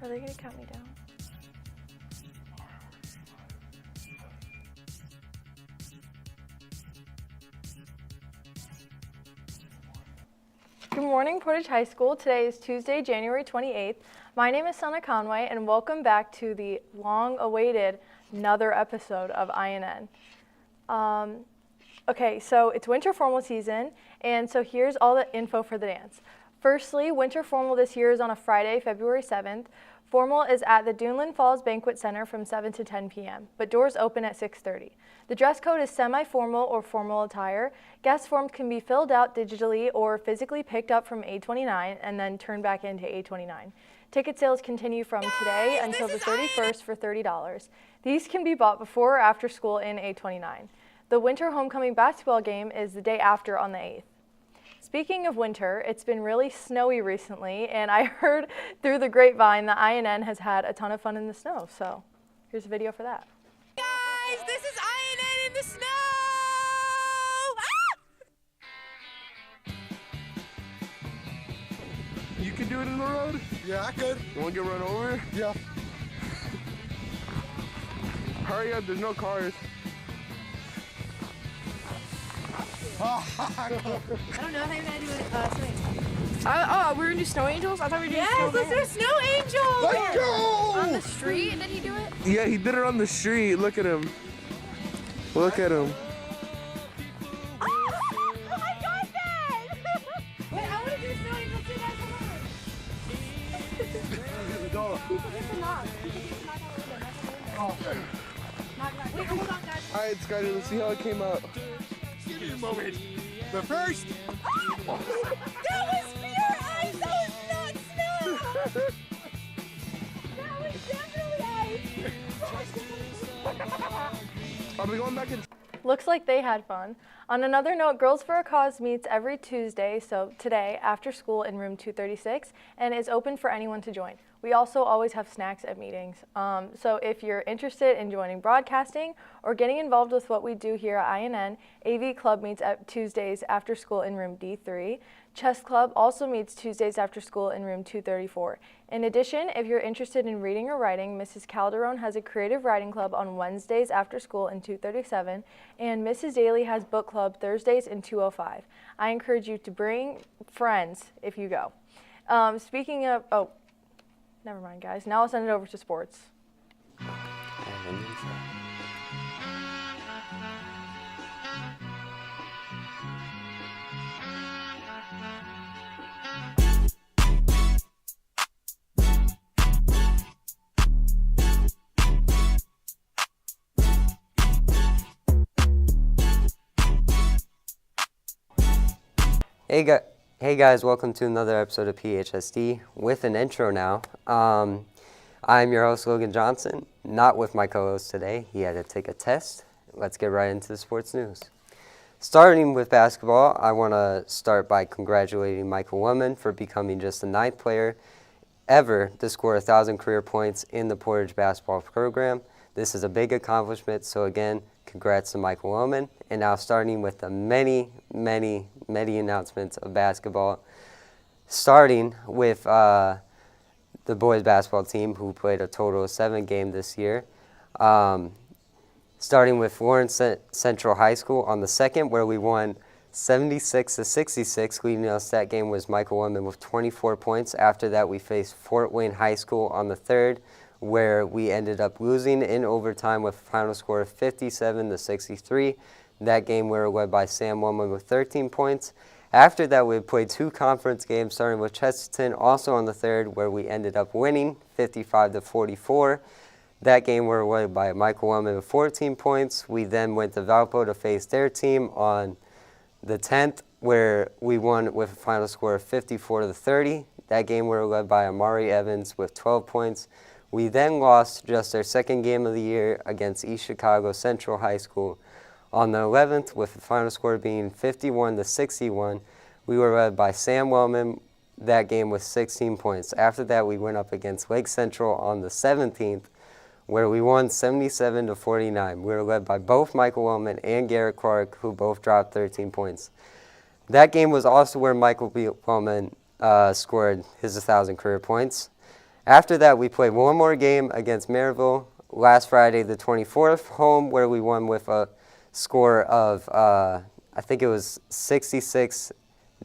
Are they going to count me down? Good morning, Portage High School. Today is Tuesday, January 28th. My name is Sana Conway, and welcome back to the long-awaited another episode of INN. Okay, so it's winter formal season, and so here's all the info for the dance. Firstly, winter formal this year is on a Friday, February 7th. Formal is at the Duneland Falls Banquet Center from 7 to 10 p.m., but doors open at 6:30. The dress code is semi-formal or formal attire. Guest forms can be filled out digitally or physically picked up from A29 and then turned back into A29. Ticket sales continue from today until the 31st for $30. These can be bought before or after school in A29. The winter homecoming basketball game is the day after on the 8th. Speaking of winter, it's been really snowy recently, and I heard through the grapevine that INN has had a ton of fun in the snow, so here's a video for that. Guys, this is INN in the snow! Ah! You can do it in the road? Yeah, I could. You want to get run over? Yeah. Hurry up, there's no cars. I don't know. I think we're gonna do swimming. We're gonna do snow angels? I thought we were doing Yes, let's do Snow Angel! Let's go! on the street. Did he do it? Yeah, he did it on the street. Look at him. Look at him. Oh, I got that! Wait, I want to do Snow Angel too, guys. Come on. He can hit the knock. He can hit the knock out the window. Wait, hold on, guys. All right, Skyler, let's see how it came out. Give me a moment. But first, That was pure ice! That was not snow! That was definitely ice! Are we going back in? Looks like they had fun. On another note, Girls for a Cause meets every Tuesday, so today, after school in room 236, and is open for anyone to join. We also always have snacks at meetings. So if you're interested in joining broadcasting or getting involved with what we do here at INN, AV Club meets at Tuesdays after school in room D3. Chess Club also meets Tuesdays after school in room 234. In addition, if you're interested in reading or writing, Mrs. Calderon has a creative writing club on Wednesdays after school in 237, and Mrs. Daly has book club Thursdays in 205. I encourage you to bring friends if you go. Speaking of, never mind, guys. Now I'll send it over to sports. Hey guys, welcome to another episode of PHSD with an intro now. I'm your host, Logan Johnson, not with my co-host today. He had to take a test. Let's get right into the sports news. Starting with basketball, I want to start by congratulating Michael Woman for becoming just the 9th player ever to score 1,000 career points in the Portage basketball program. This is a big accomplishment, so again, congrats to Michael Woman. And now starting with the many announcements of basketball, starting with the boys basketball team, who played a total of 7 games this year. Starting with Florence Central High School on the 2nd, where we won 76-66. Leading us that game was Michael Woman with 24 points. After that, we faced Fort Wayne High School on the 3rd, where we ended up losing in overtime with a final score of 57-63. That game we were led by Sam Woman with 13 points. After that, we played 2 conference games, starting with Chesterton, also on the 3rd, where we ended up winning 55-44. That game we were led by Michael Woman with 14 points. We then went to Valpo to face their team on the 10th, where we won with a final score of 54-30. That game we were led by Amari Evans with 12 points. We then lost just our 2nd game of the year against East Chicago Central High School on the 11th, with the final score being 51-61. We were led by Sam Wellman. That game was 16 points. After that, we went up against Lake Central on the 17th, where we won 77-49. We were led by both Michael Wellman and Garrett Clark, who both dropped 13 points. That game was also where Michael Wellman scored his 1,000 career points. After that, we played one more game against Maryville last Friday, the 24th, home, where we won with a score of, I think it was 66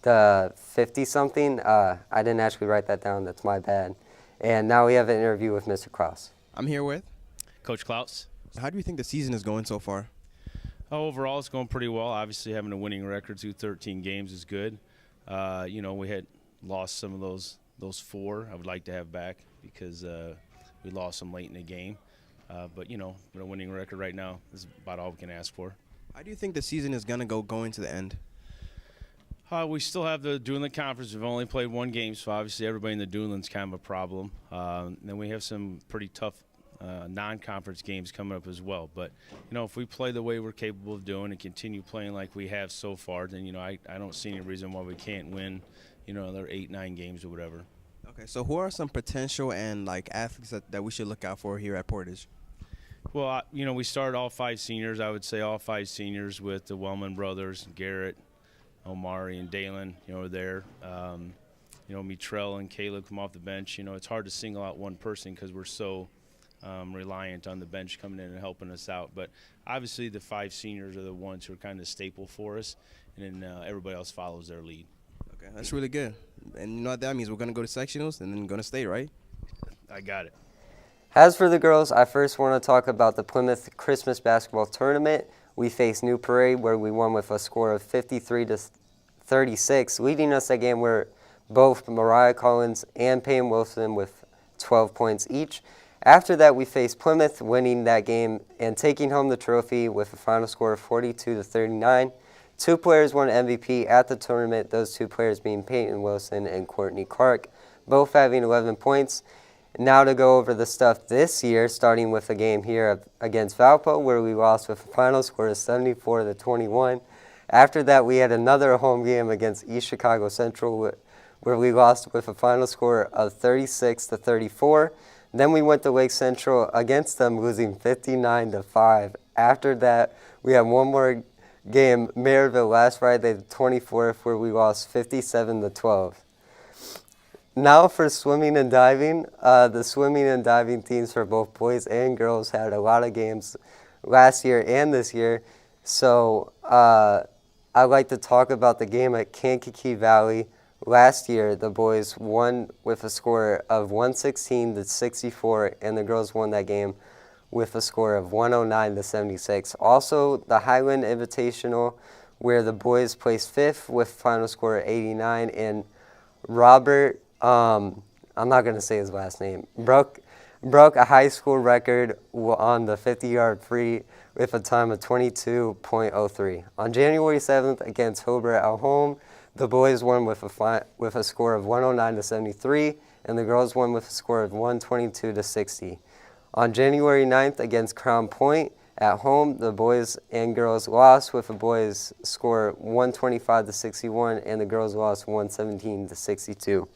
to 50-something. I didn't actually write that down. That's my bad. And now we have an interview with Mr. Klaus. I'm here with. Coach Klaus. How do you think the season is going so far? Overall, it's going pretty well. Obviously, having a winning record through 13 games is good. We had lost some of those 4 I would like to have back because we lost them late in the game. But with a winning record right now is about all we can ask for. How do you think the season is going to go into the end? We still have the Duneland Conference. We've only played 1 game, so obviously everybody in the Duneland's kind of a problem. Then we have some pretty tough non-conference games coming up as well. But, if we play the way we're capable of doing and continue playing like we have so far, then, I don't see any reason why we can't win, another 8-9 games or whatever. Okay, so who are some potential and athletes that we should look out for here at Portage? Well, we started all 5 seniors. I would say all 5 seniors with the Wellman brothers, Garrett, Omari, and Dalen, are there. Mitrell and Caleb come off the bench. It's hard to single out one person because we're so reliant on the bench coming in and helping us out. But obviously the 5 seniors are the ones who are kind of staple for us, and then everybody else follows their lead. Okay, that's really good. And you know what that means? We're going to go to sectionals and then going to state, right? I got it. As for the girls, I first want to talk about the Plymouth Christmas Basketball Tournament. We faced New Parade, where we won with a score of 53 to 36. Leading us that game were both Mariah Collins and Payne Wilson with 12 points each. After that, we faced Plymouth, winning that game and taking home the trophy with a final score of 42 to 39. 2 players won MVP at the tournament, those 2 players being Peyton Wilson and Courtney Clark, both having 11 points. Now to go over the stuff this year, starting with a game here against Valpo, where we lost with a final score of 74 to 21. After that, we had another home game against East Chicago Central, where we lost with a final score of 36 to 34. Then we went to Lake Central against them, losing 59 to 5. After that, we had one more game, Maryville, last Friday, the 24th, where we lost 57 to 12. Now for swimming and diving. The swimming and diving teams for both boys and girls had a lot of games last year and this year. So I'd like to talk about the game at Kankakee Valley. Last year, the boys won with a score of 116 to 64, and the girls won that game with a score of 109 to 76. Also, the Highland Invitational, where the boys placed 5th with final score of 89, and Robert, I'm not going to say his last name, broke a high school record on the 50-yard free with a time of 22.03. On January 7th against Hobart at home, the boys won with a score of 109 to 73, and the girls won with a score of 122 to 60. On January 9th against Crown Point at home, the boys and girls lost with the boys score 125 to 61, and the girls lost 117 to 62.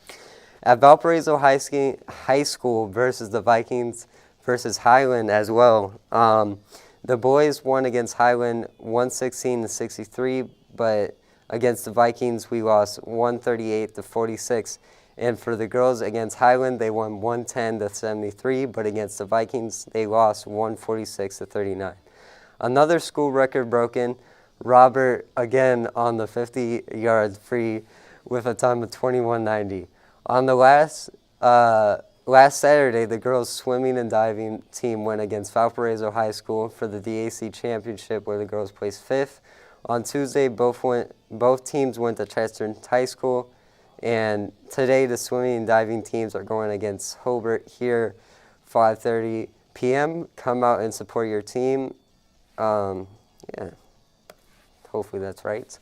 At Valparaiso High School versus the Vikings versus Highland as well, the boys won against Highland 116 to 63, but against the Vikings we lost 138 to 46. And for the girls against Highland, they won 110 to 73, but against the Vikings they lost 146 to 39. Another school record broken. Robert again on the 50-yard free with a time of 21.90. On the last Saturday, the girls swimming and diving team went against Valparaiso High School for the DAC championship, where the girls placed 5th. On Tuesday, both teams went to Chester High School, and today the swimming and diving teams are going against Hobart here, 5:30 p.m. Come out and support your team. Yeah, hopefully that's right.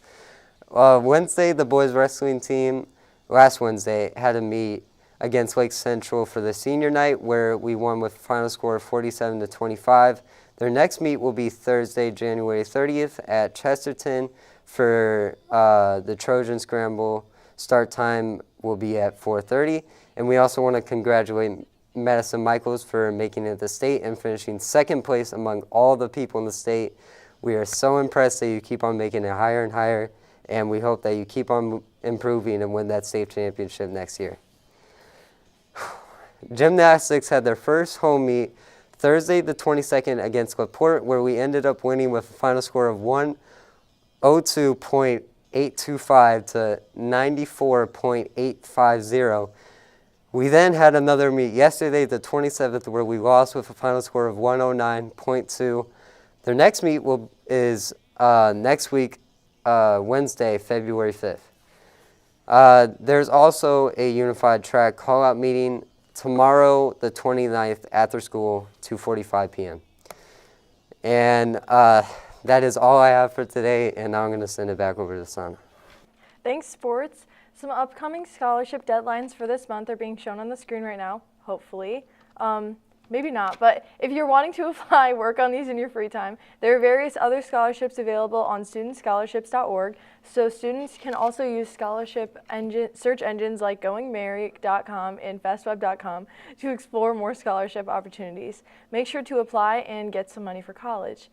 Wednesday, the boys wrestling team, last Wednesday, had a meet against Lake Central for the senior night, where we won with a final score of 47 to 25. Their next meet will be Thursday, January 30th at Chesterton for the Trojan Scramble. Start time will be at 4:30. And we also want to congratulate Madison Michaels for making it to state and finishing 2nd place among all the people in the state. We are so impressed that you keep on making it higher and higher, and we hope that you keep on improving and win that state championship next year. Gymnastics had their first home meet Thursday the 22nd against LaPorte, where we ended up winning with a final score of 102.825 to 94.850. We then had another meet yesterday, the 27th, where we lost with a final score of 109.2. Their next meet is next week, Wednesday, February 5th. There's also a unified track call-out meeting tomorrow, the 29th, after school, 2:45 p.m. And that is all I have for today, and now I'm going to send it back over to Sana. Thanks, sports. Some upcoming scholarship deadlines for this month are being shown on the screen right now, hopefully. Maybe not, but if you're wanting to apply, work on these in your free time. There are various other scholarships available on studentscholarships.org, so students can also use scholarship search engines like goingmerry.com and fastweb.com to explore more scholarship opportunities. Make sure to apply and get some money for college.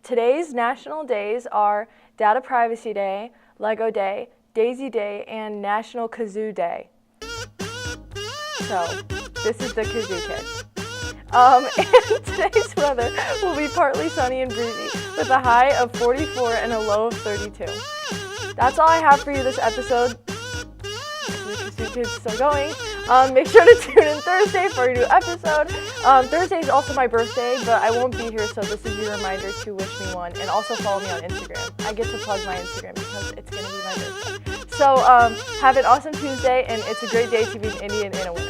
Today's national days are Data Privacy Day, Lego Day, Daisy Day, and National Kazoo Day. So, this is the Kazoo Kid. And today's weather will be partly sunny and breezy with a high of 44 and a low of 32. That's all I have for you this episode. The Kazoo Kid's still going. Make sure to tune in Thursday for a new episode. Thursday is also my birthday, but I won't be here, so this is your reminder to wish me one. And also follow me on Instagram. I get to plug my Instagram because it's going to be my birthday. So have an awesome Tuesday, and it's a great day to be an Indian and a winner.